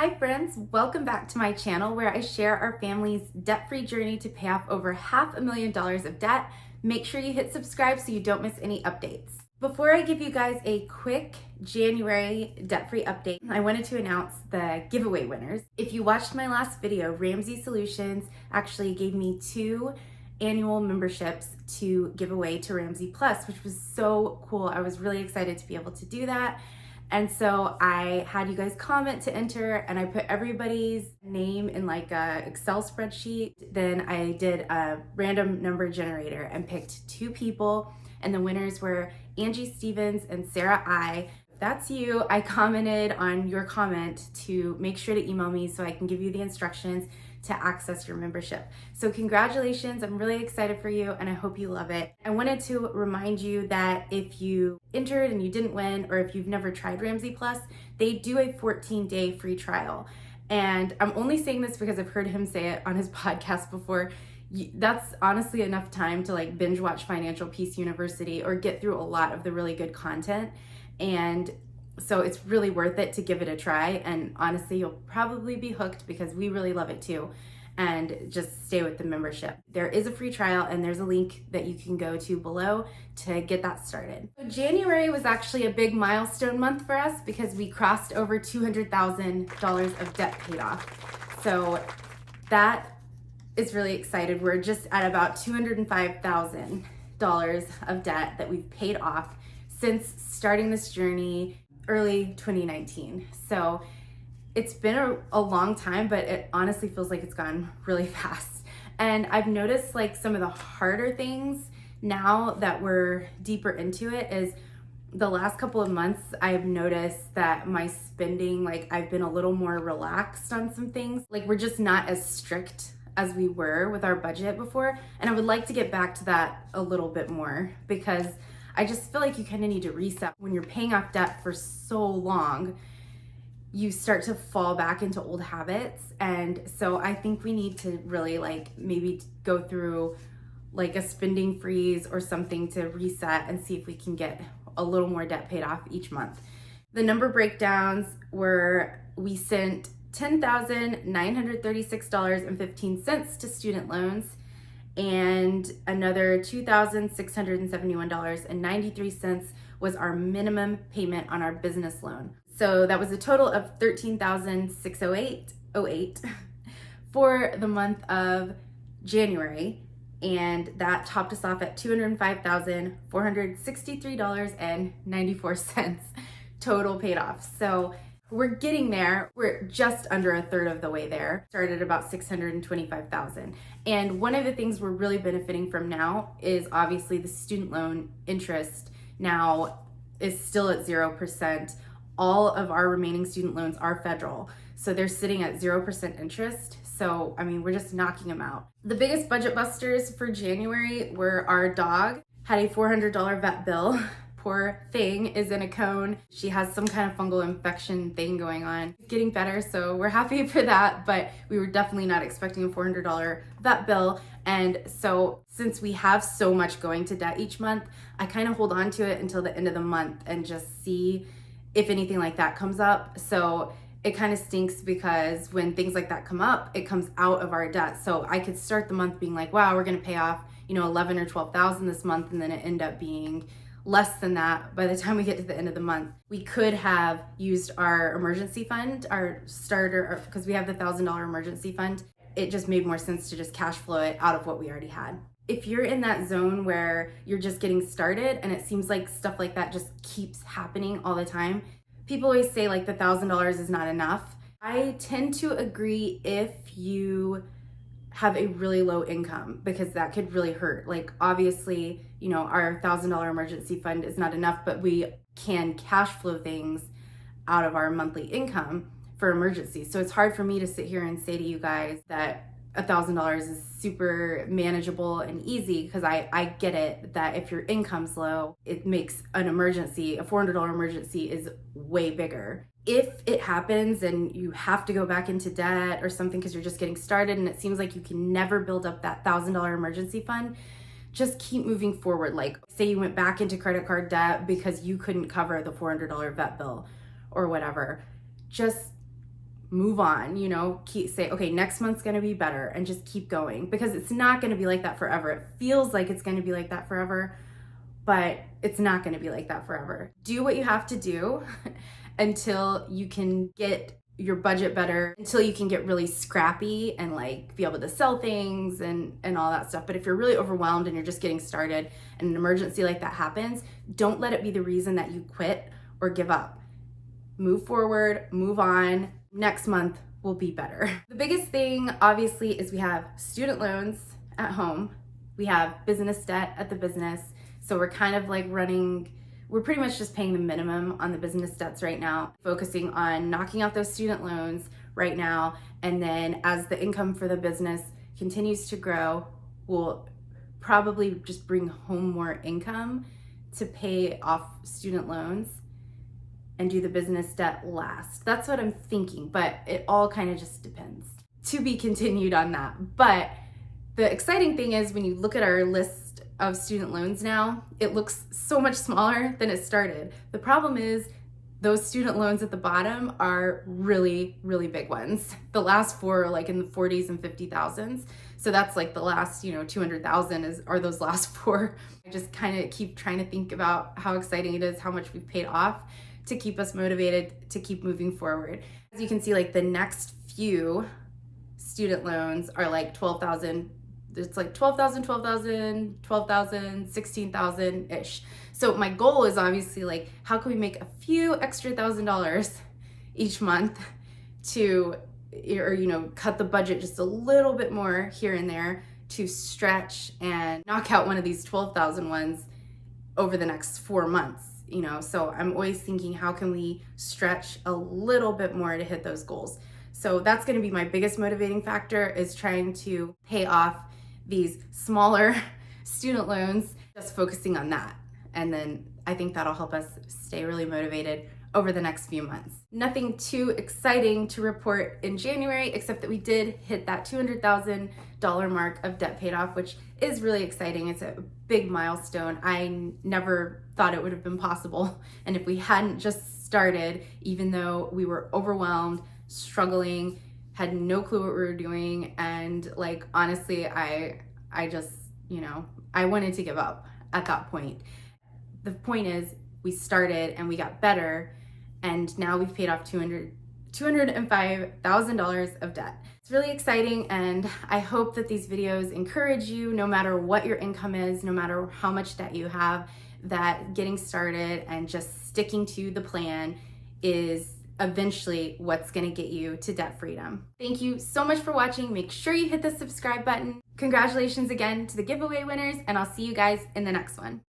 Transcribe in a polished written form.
Hi friends, welcome back to my channel where I share our family's debt-free journey to pay off over $500,000 of debt. Make sure you hit subscribe so you don't miss any updates. Before I give you guys a quick January debt-free update, I wanted to announce the giveaway winners. If you watched my last video, Ramsey Solutions actually gave me 2 annual memberships to give away to Ramsey Plus, which was so cool. I was really excited to be able to do that. And so I had you guys comment to enter, and I put everybody's name in like a Excel spreadsheet. Then I did a random number generator and picked 2 people, and the winners were Angie Stevens and Sarah I. If that's you, I commented on your comment to make sure to email me so I can give you the instructions to access your membership. So congratulations, I'm really excited for you and I hope you love it. I wanted to remind you that if you entered and you didn't win, or if you've never tried Ramsey Plus, they do a 14-day free trial. And I'm only saying this because I've heard him say it on his podcast before. That's honestly enough time to like binge watch Financial Peace University or get through a lot of the really good content. And so it's really worth it to give it a try, and honestly you'll probably be hooked because we really love it too. And just stay with the membership. There is a free trial and there's a link that you can go to below to get that started. So January was actually a big milestone month for us because we crossed over $200,000 of debt paid off. So that is really excited. We're just at about $205,000 of debt that we've paid off since starting this journey early 2019. So it's been a long time, but it honestly feels like it's gone really fast. And I've noticed like some of the harder things now that we're deeper into it is the last couple of months I've noticed that my spending, like I've been a little more relaxed on some things. Like we're just not as strict as we were with our budget before. And I would like to get back to that a little bit more because I just feel like you kind of need to reset. When you're paying off debt for so long, you start to fall back into old habits. And so I think we need to really like maybe go through like a spending freeze or something to reset and see if we can get a little more debt paid off each month. The number breakdowns were we sent $10,936.15 to student loans, and another $2,671.93 was our minimum payment on our business loan. So that was a total of $13,608.08 for the month of January, and that topped us off at $205,463.94 total paid off. So we're getting there. We're just under a third of the way there. Started about $625,000. And one of the things we're really benefiting from now is obviously the student loan interest now is still at 0%. All of our remaining student loans are federal. So they're sitting at 0% interest. So, I mean, we're just knocking them out. The biggest budget busters for January were our dog had a $400 vet bill. Poor thing is in a cone. She has some kind of fungal infection thing going on. It's getting better, so we're happy for that, but we were definitely not expecting a $400 vet bill. And so since we have so much going to debt each month, I kind of hold on to it until the end of the month and just see if anything like that comes up. So it kind of stinks because when things like that come up, it comes out of our debt. So I could start the month being like, wow, we're gonna pay off, 11 or 12,000 this month, and then it end up being less than that by the time we get to the end of the month. We could have used our emergency fund, our starter, because we have the $1,000 emergency fund. It just made more sense to just cash flow it out of what we already had. If you're in that zone where you're just getting started and it seems like stuff like that just keeps happening all the time, people always say like the $1,000 is not enough. I tend to agree if you have a really low income, because that could really hurt. Like obviously, our $1,000 emergency fund is not enough, but we can cash flow things out of our monthly income for emergencies. So it's hard for me to sit here and say to you guys that $1,000 is super manageable and easy, because I get it that if your income's low, it makes an emergency, a $400 emergency is way bigger. If it happens and you have to go back into debt or something because you're just getting started and it seems like you can never build up that $1,000 emergency fund, just keep moving forward. Like say you went back into credit card debt because you couldn't cover the $400 vet bill or whatever. Just move on, you know, say, okay, next month's gonna be better, and just keep going, because it's not gonna be like that forever. It feels like it's gonna be like that forever, but it's not gonna be like that forever. Do what you have to do until you can get your budget better, until you can get really scrappy and like be able to sell things and all that stuff. But if you're really overwhelmed and you're just getting started and an emergency like that happens, don't let it be the reason that you quit or give up. Move forward, move on. Next month will be better. The biggest thing, obviously, is we have student loans at home. We have business debt at the business. So we're kind of like we're pretty much just paying the minimum on the business debts right now, focusing on knocking out those student loans right now. And then as the income for the business continues to grow, we'll probably just bring home more income to pay off student loans and do the business debt last. That's what I'm thinking, but it all kind of just depends. To be continued on that. But the exciting thing is when you look at our list of student loans now, it looks so much smaller than it started. The problem is those student loans at the bottom are really, really big ones. The last four are like in the 40s and 50,000s. So that's like the last, 200,000 are those last four. I just kind of keep trying to think about how exciting it is, how much we've paid off, to keep us motivated to keep moving forward. As you can see, like the next few student loans are like 12,000. It's like 12,000, 12,000, 12,000, 16,000-ish. So my goal is obviously like, how can we make a few extra $1,000 each month to, or cut the budget just a little bit more here and there to stretch and knock out one of these 12,000 ones over the next 4 months. So I'm always thinking, how can we stretch a little bit more to hit those goals? So that's going to be my biggest motivating factor, is trying to pay off these smaller student loans, just focusing on that. And then I think that'll help us stay really motivated over the next few months. Nothing too exciting to report in January, except that we did hit that $200,000 mark of debt paid off, which is really exciting. It's a big milestone. I never thought it would have been possible. And if we hadn't just started, even though we were overwhelmed, struggling, had no clue what we were doing, and like, honestly, I just, I wanted to give up at that point. The point is, we started and we got better, and now we've paid off $205,000 of debt. It's really exciting, and I hope that these videos encourage you, no matter what your income is, no matter how much debt you have, that getting started and just sticking to the plan is eventually what's going to get you to debt freedom. Thank you so much for watching. Make sure you hit the subscribe button. Congratulations again to the giveaway winners, and I'll see you guys in the next one.